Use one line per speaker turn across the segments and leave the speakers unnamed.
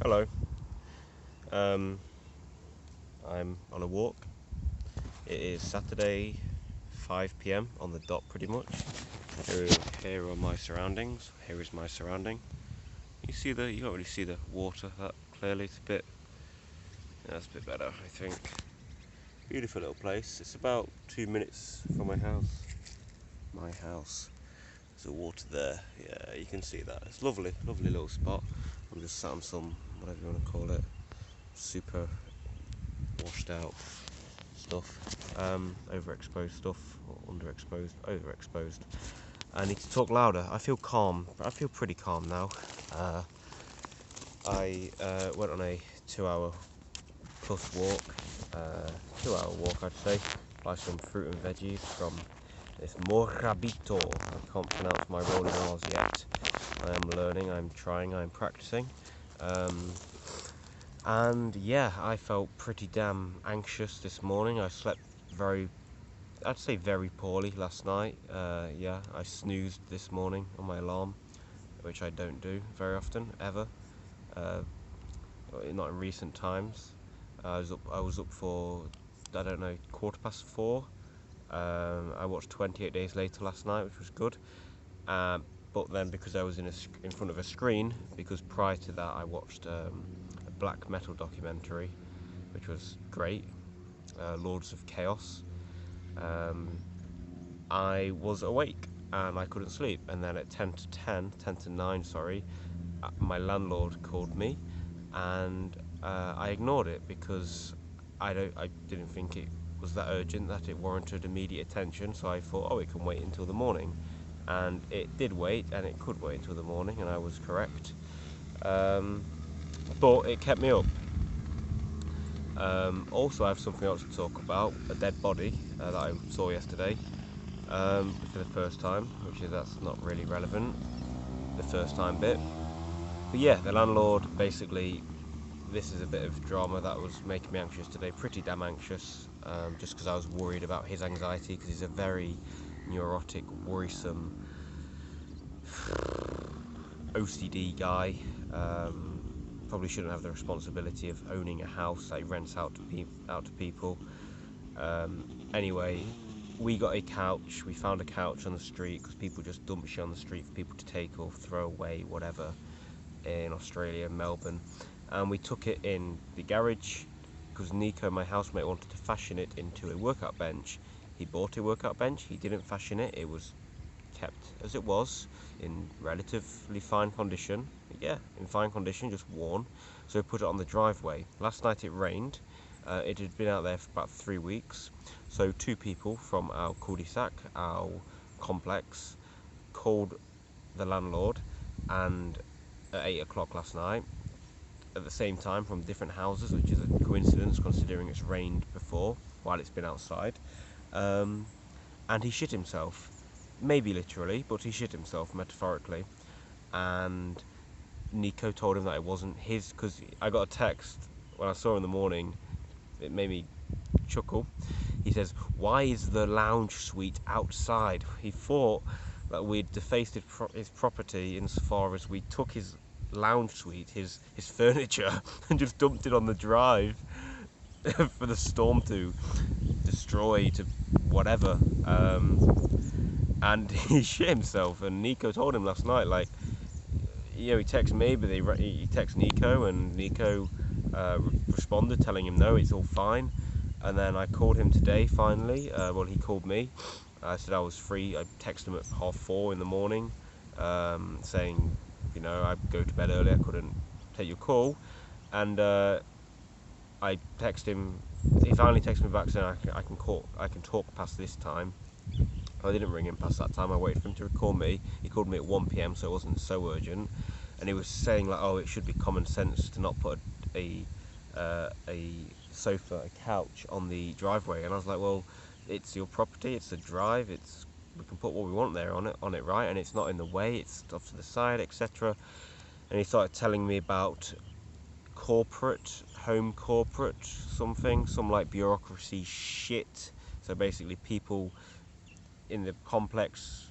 Hello. Um, I'm on a walk. It is Saturday, 5 p.m. on the dot, pretty much. Here are my surroundings. Here is my surrounding. You can't really see the water that clearly. That's a bit better, I think. Beautiful little place. It's about 2 minutes from my house. My house. There's a water there. Yeah, you can see that. It's lovely, lovely little spot. I'm just sat on some, whatever you want to call it, super washed out stuff, overexposed stuff, or underexposed, overexposed. I need to talk louder. I feel calm. I feel pretty calm now. I went on a 2 hour plus walk, 2 hour walk I'd say, buy some fruit and veggies from this Morabito. I can't pronounce my rolling R's yet. I am learning, I'm trying, I'm practicing. And yeah, I felt pretty damn anxious this morning. I slept I'd say very poorly last night. Yeah, I snoozed this morning on my alarm, which I don't do very often, ever. Uh, Not in recent times. I was up for, I don't know, 4:15. I watched 28 Days Later last night, which was good. But then because I was in front of a screen, because prior to that I watched a black metal documentary, which was great, Lords of Chaos. I was awake and I couldn't sleep. And then at 10 to 9, sorry, my landlord called me, and I ignored it because I didn't think it was that urgent that it warranted immediate attention. So I thought, oh, it can wait until the morning, and it did wait, and it could wait until the morning, and I was correct. But it kept me up. Also, I have something else to talk about: a dead body that I saw yesterday for the first time, that's not really relevant, the first time bit. But yeah, the landlord basically, this is a bit of drama that was making me anxious today, pretty damn anxious, just because I was worried about his anxiety, because he's a very neurotic, worrisome, OCD guy. Probably shouldn't have the responsibility of owning a house that he rents out to people. Anyway, we got a couch. We found a couch on the street because people just dump shit on the street for people to take or throw away, whatever, in Australia, Melbourne. And we took it in the garage because Nico, my housemate, wanted to fashion it into a workout bench. He bought a workout bench. He didn't fashion it. It was kept as it was, in relatively fine condition. Yeah, in fine condition, just worn. So we put it on the driveway. Last night it rained. It had been out there for about 3 weeks. So two people from our cul-de-sac, our complex, called the landlord, and at 8 o'clock last night, at the same time, from different houses, which is a coincidence considering it's rained before while it's been outside. And he shit himself. Maybe literally, but he shit himself metaphorically. And Nico told him that it wasn't his, because I got a text when I saw him in the morning. It made me chuckle. He says, "Why is the lounge suite outside?" He thought that we'd defaced his property insofar as we took his lounge suite, his furniture, and just dumped it on the drive for the storm to destroy, to whatever. And he shit himself. And Nico told him last night, like, he texted me, but he texted Nico, and Nico responded telling him no, it's all fine. And then I called him today finally. Well, he called me. I said I was free. I texted him at 4:30 in the morning, saying, I'd go to bed early, I couldn't take your call. And I texted him. He finally texted me back saying I can talk past this time. I didn't ring him past that time. I waited for him to call me. He called me at 1 p.m, so it wasn't so urgent. And he was saying like, oh, it should be common sense to not put a sofa, a couch on the driveway. And I was like, well, it's your property. It's a drive. We can put what we want there on it, right? And it's not in the way. It's off to the side, etc. And he started telling me about home corporate, some like bureaucracy shit. So basically, people in the complex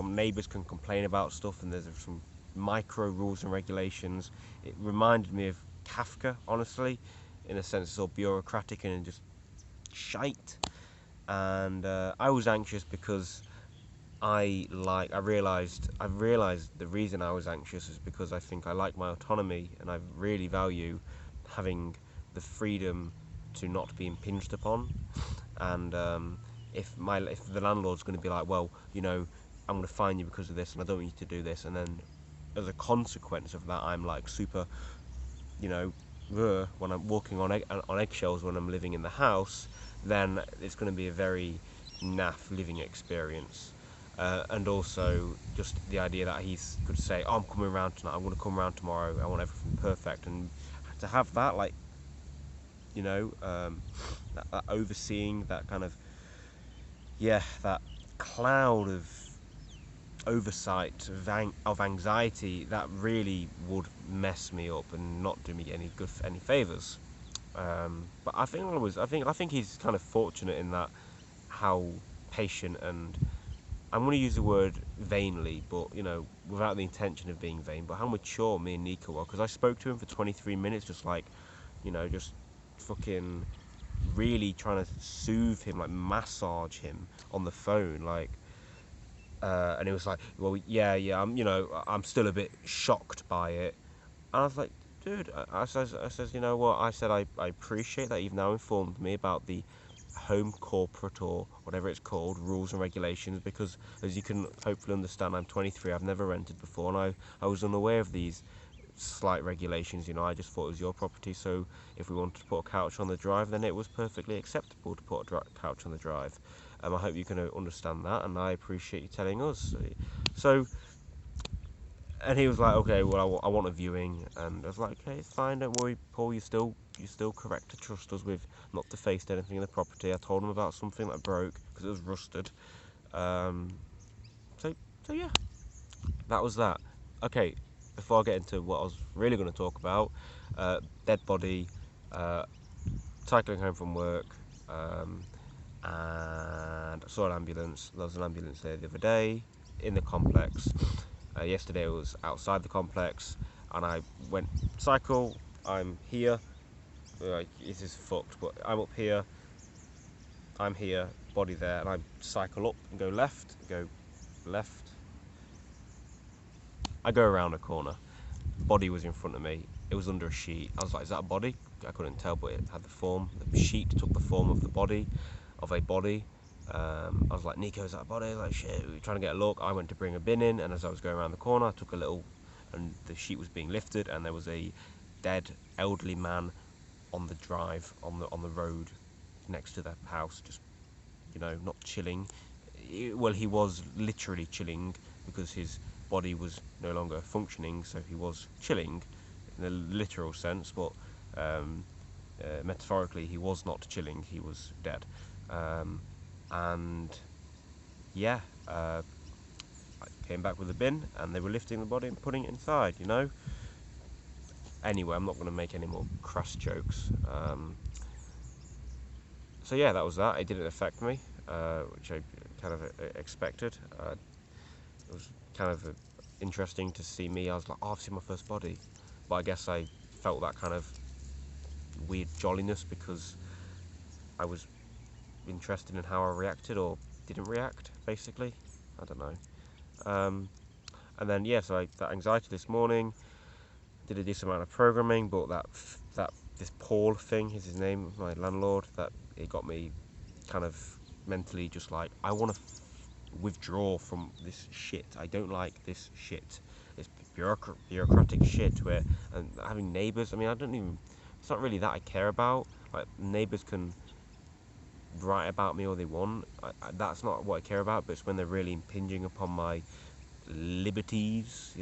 neighbours can complain about stuff, and there's some micro rules and regulations. It reminded me of Kafka, honestly, in a sense. It's all bureaucratic and just shite. And I was anxious because I realised the reason I was anxious is because I think I like my autonomy, and I really value having the freedom to not be impinged upon. And if the landlord's going to be like, well, I'm going to fine you because of this, and I don't want you to do this, and then as a consequence of that, I'm like super, when I'm walking on eggshells when I'm living in the house, then it's going to be a very naff living experience. And also just the idea that he could say, oh, I'm coming around tonight, I'm going to come around tomorrow, I want everything perfect, and to have that, like, that overseeing, that kind of, that cloud of oversight, of anxiety, that really would mess me up and not do me any favours. But I think he's kind of fortunate in that, how patient, and I'm going to use the word vainly, but without the intention of being vain, but how mature me and Nico were, because I spoke to him for 23 minutes, just like, just fucking really trying to soothe him, like massage him on the phone, like, and he was like, well, yeah, I'm still a bit shocked by it. And I was like, dude, I says, you know what? I said, I appreciate that you've now informed me about the home corporate, or whatever it's called, rules and regulations, because as you can hopefully understand, I'm 23, I've never rented before, and I was unaware of these slight regulations. I just thought it was your property, so if we wanted to put a couch on the drive, then it was perfectly acceptable to put a couch on the drive. I hope you can understand that, and I appreciate you telling us. So, and he was like, okay, well, I want a viewing, and I was like, okay, it's fine, don't worry, Paul, you're still correct to trust us with not defaced anything in the property. I told him about something that broke because it was rusted. So yeah, that was that. Okay, before I get into what I was really going to talk about, dead body, cycling home from work, and I saw an ambulance. There was an ambulance there the other day in the complex. Yesterday I was outside the complex, and I went cycle. I'm here. This is fucked, but I'm up here. I'm here, body there, and I cycle up and go left, I go around a corner. Body was in front of me. It was under a sheet. I was like, is that a body? I couldn't tell, but it had the form. The sheet took the form of a body. I was like, Nico, is that a body? I was like, shit, we were trying to get a look. I went to bring a bin in, and as I was going around the corner, I took a little, and the sheet was being lifted, and there was a dead elderly man on the drive, on the road next to the house, just, not chilling. Well, he was literally chilling because his body was no longer functioning, so he was chilling in a literal sense, but metaphorically he was not chilling, he was dead. And yeah, I came back with a bin, and they were lifting the body and putting it inside, Anyway, I'm not going to make any more crass jokes. So yeah, that was that. It didn't affect me, which I kind of expected. It was kind of interesting to see me. I was like, oh, I've seen my first body. But I guess I felt that kind of weird jolliness because I was interested in how I reacted or didn't react, basically. I don't know. And then, yeah, so that anxiety this morning, did a decent amount of programming, but this Paul thing is his name, my landlord, that it got me kind of mentally just like, I want to withdraw from this shit. I don't like this shit. This bureaucratic shit where, and having neighbours, I mean, it's not really that I care about. Like, neighbours can write about me all they want. That's not what I care about, but it's when they're really impinging upon my liberties,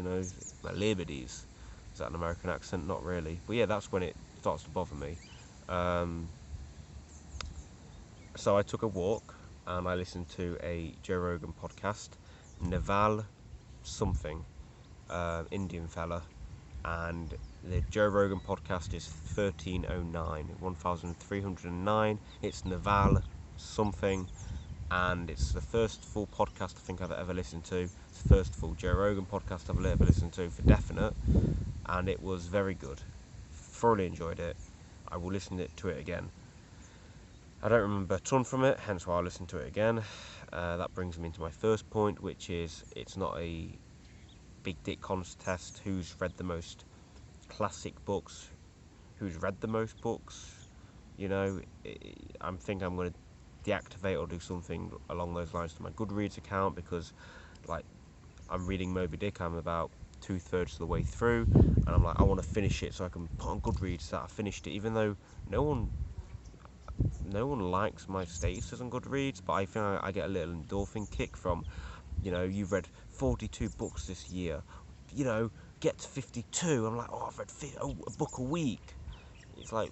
my liberties. Is that an American accent? Not really. But yeah, that's when it starts to bother me. So I took a walk, and I listened to a Joe Rogan podcast, Naval something, Indian fella, and the Joe Rogan podcast is 1309, 1309. It's Naval something. and it's the first full podcast I think I've ever listened to. It's the first full Joe Rogan podcast I've ever listened to for definite, and it was very good. Thoroughly enjoyed it. I will listen to it again. I don't remember a ton from it, hence why I'll listen to it again. That brings me into my first point, which is it's not a big dick contest. Who's read the most classic books? Who's read the most books? You know, I think I'm going to deactivate or do something along those lines to my Goodreads account, because like I'm reading Moby Dick, I'm about 2/3 of the way through, and I'm like, I want to finish it so I can put on Goodreads that I finished it, even though no one likes my statuses on Goodreads, but I think I get a little endorphin kick from, you've read 42 books this year, get to 52. I'm like, oh, I've read a book a week. It's like,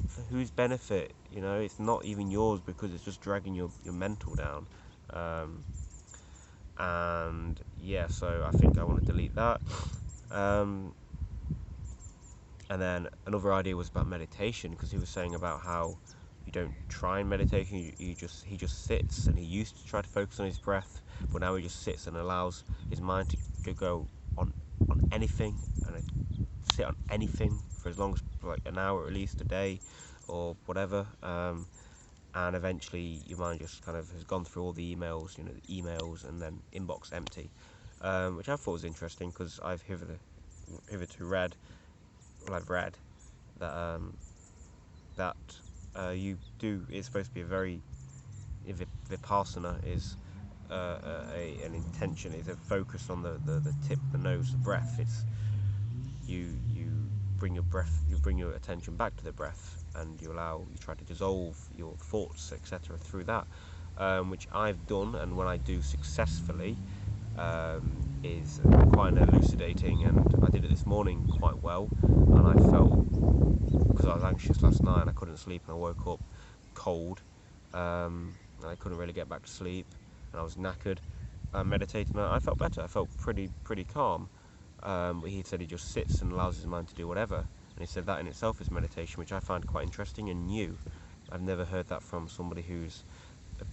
for whose benefit? It's not even yours, because it's just dragging your mental down. And yeah, so I think I want to delete that. And then another idea was about meditation, because he was saying about how you don't try in meditation, he just sits, and he used to try to focus on his breath, but now he just sits and allows his mind to go on anything, and sit on anything for as long as like an hour at least a day or whatever, and eventually your mind just kind of has gone through all the emails, and then inbox empty, which I thought was interesting, because I've hitherto read that it's supposed to be a very Vipassana is an intention, is a focus on the tip of the nose, the breath. It's you bring your attention back to the breath, and you try to dissolve your thoughts, etc., through that, which I've done, and when I do successfully, is quite elucidating, and I did it this morning quite well, and I felt, because I was anxious last night and I couldn't sleep, and I woke up cold, and I couldn't really get back to sleep, and I was knackered. Meditating, I felt better. I felt pretty calm. But he said he just sits and allows his mind to do whatever, and he said that in itself is meditation, which I find quite interesting and new. I've never heard that from somebody who's a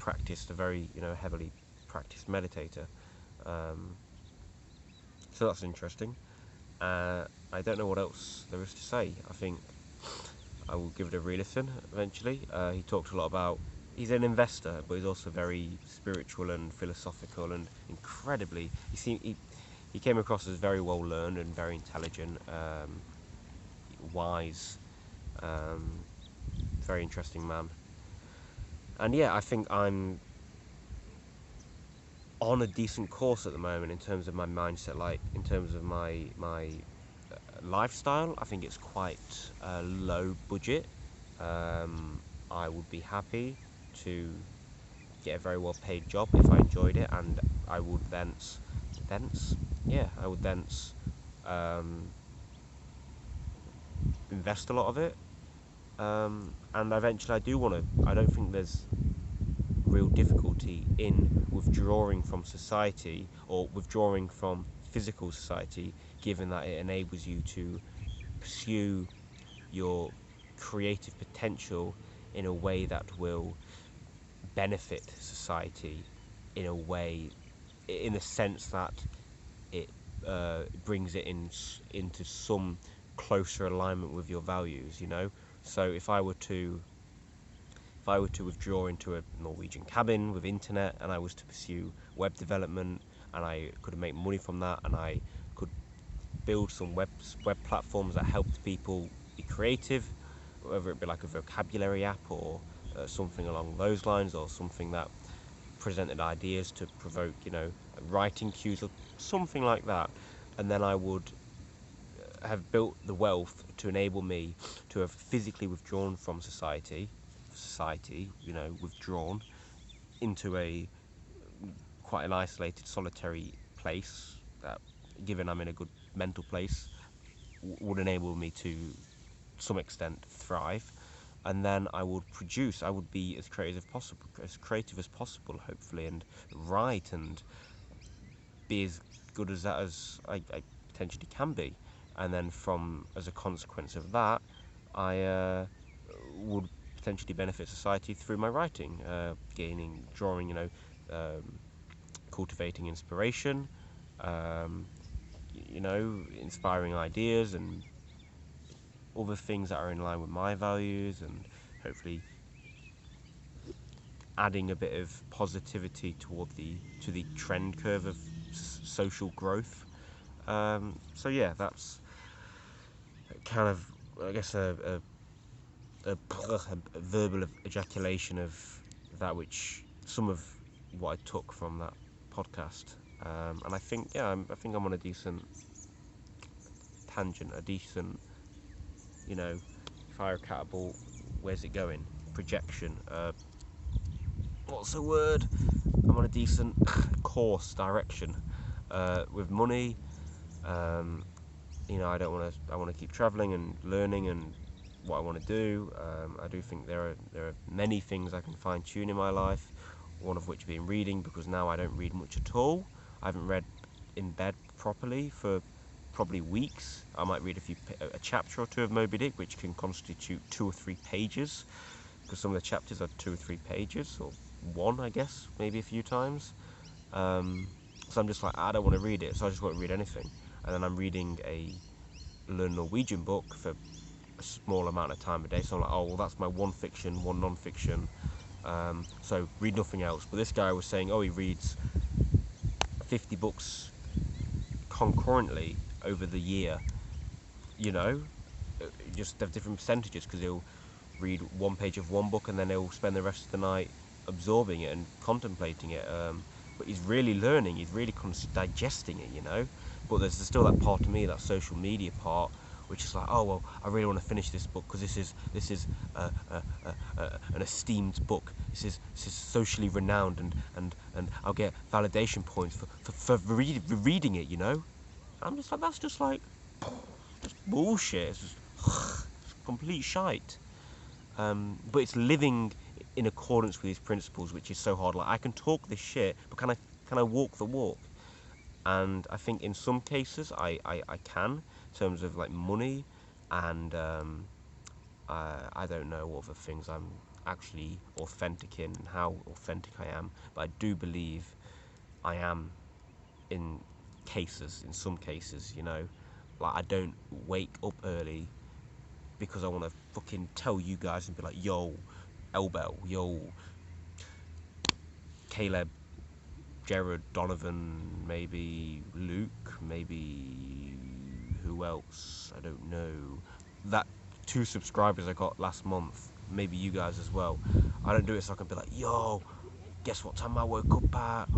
very heavily practiced meditator. So that's interesting. I don't know what else there is to say. I think I will give it a re-listen eventually. He talked a lot about, he's an investor, but he's also very spiritual and philosophical, and incredibly, he came across as very well learned and very intelligent, wise, very interesting man. And yeah, I think I'm on a decent course at the moment in terms of my mindset, like in terms of my lifestyle. I think it's quite low budget. I would be happy to get a very well paid job if I enjoyed it, and I would thence invest a lot of it, and eventually I don't think there's real difficulty in withdrawing from society, or withdrawing from physical society, given that it enables you to pursue your creative potential in a way that will benefit society, in the sense that it brings it into some closer alignment with your values. So if I were to withdraw into a Norwegian cabin with internet, and I was to pursue web development, and I could make money from that, and I could build some web platforms that helped people be creative, whether it be like a vocabulary app, or something along those lines, or something that presented ideas to provoke, writing cues, or something like that, and then I would have built the wealth to enable me to have physically withdrawn from society, withdrawn into a quite an isolated, solitary place that, given I'm in a good mental place, would enable me to some extent thrive. And then I would be as creative as possible, hopefully, and write and be as good as that as I potentially can be. And then as a consequence of that, I would potentially benefit society through my writing, drawing, cultivating inspiration, inspiring ideas and other things that are in line with my values, and hopefully adding a bit of positivity to the trend curve of social growth. So yeah, that's kind of, I guess, a verbal ejaculation of that, which some of what I took from that podcast. And I think, I think I'm on a decent tangent, a decent, fire catapult. Where's it going? Projection. What's the word? I'm on a decent course direction. With money, I don't want to. I want to keep traveling and learning and what I want to do. I do think there are many things I can fine tune in my life. One of which being reading, because now I don't read much at all. I haven't read in bed properly for probably weeks. I might read a chapter or two of Moby Dick, which can constitute 2 or 3 pages, because some of the chapters are 2 or 3 pages, or one, I guess, maybe a few times. So I'm just like, I don't want to read it, so I just won't read anything. And then I'm reading a Learn Norwegian book for a small amount of time a day, so I'm like, oh, well, that's my one fiction, one non-fiction, so read nothing else. But this guy was saying, oh, he reads 50 books concurrently over the year, just have different percentages, because he'll read 1 page of one book and then he'll spend the rest of the night absorbing it and contemplating it, but he's really learning, he's really digesting it, but there's still that part of me, that social media part, which is like, oh, well, I really want to finish this book because this is an esteemed book. This is socially renowned, and I'll get validation points for reading it. I'm just like, that's just bullshit. It's just it's complete shite. But it's living in accordance with these principles, which is so hard. Like, I can talk this shit, but can I walk the walk? And I think in some cases I can, in terms of like money, and I don't know what other things I'm actually authentic in and how authentic I am, but I do believe I am in some cases, like I don't wake up early because I want to fucking tell you guys and be like, yo, Elbel, yo, Caleb, Jared, Donovan, maybe Luke, maybe who else, I don't know, that 2 subscribers I got last month, maybe you guys as well. I don't do it so I can be like, yo, guess what time I woke up at?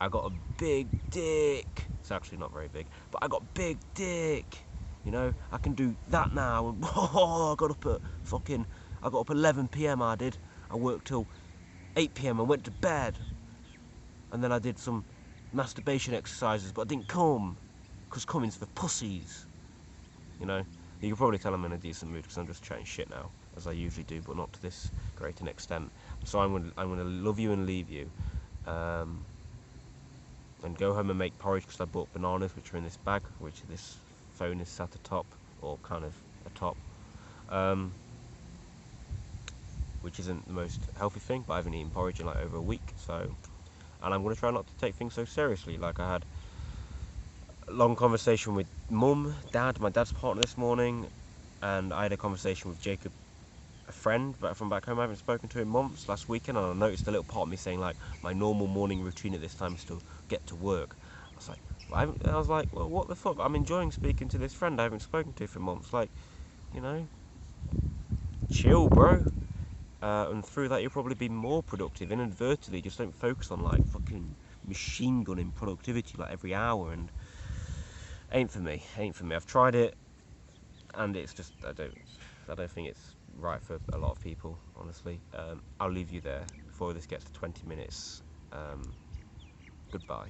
I got a big dick. It's actually not very big, but I got big dick. I can do that now. And I got up 11 p.m. I did. I worked till 8 p.m. I went to bed, and then I did some masturbation exercises, but I didn't come, because coming's for pussies. You can probably tell I'm in a decent mood because I'm just chatting shit now, as I usually do, but not to this great an extent. So I'm gonna love you and leave you, and go home and make porridge, because I bought bananas, which are in this bag, which this phone is sat atop, or kind of atop, which isn't the most healthy thing, but I haven't eaten porridge in like over a week, so, and I'm going to try not to take things so seriously. Like, I had a long conversation with my dad's partner this morning, and I had a conversation with Jacob, a friend from back home. I haven't spoken to him months, last weekend, and I noticed a little part of me saying, like, my normal morning routine at this time is to get to work. I was like, well, what the fuck? I'm enjoying speaking to this friend I haven't spoken to for months. Like, chill, bro. And through that, you'll probably be more productive inadvertently. Just don't focus on like fucking machine gunning productivity like every hour, and ain't for me. I've tried it, and it's just, I don't think it's right for a lot of people, honestly. I'll leave you there before this gets to 20 minutes. Goodbye.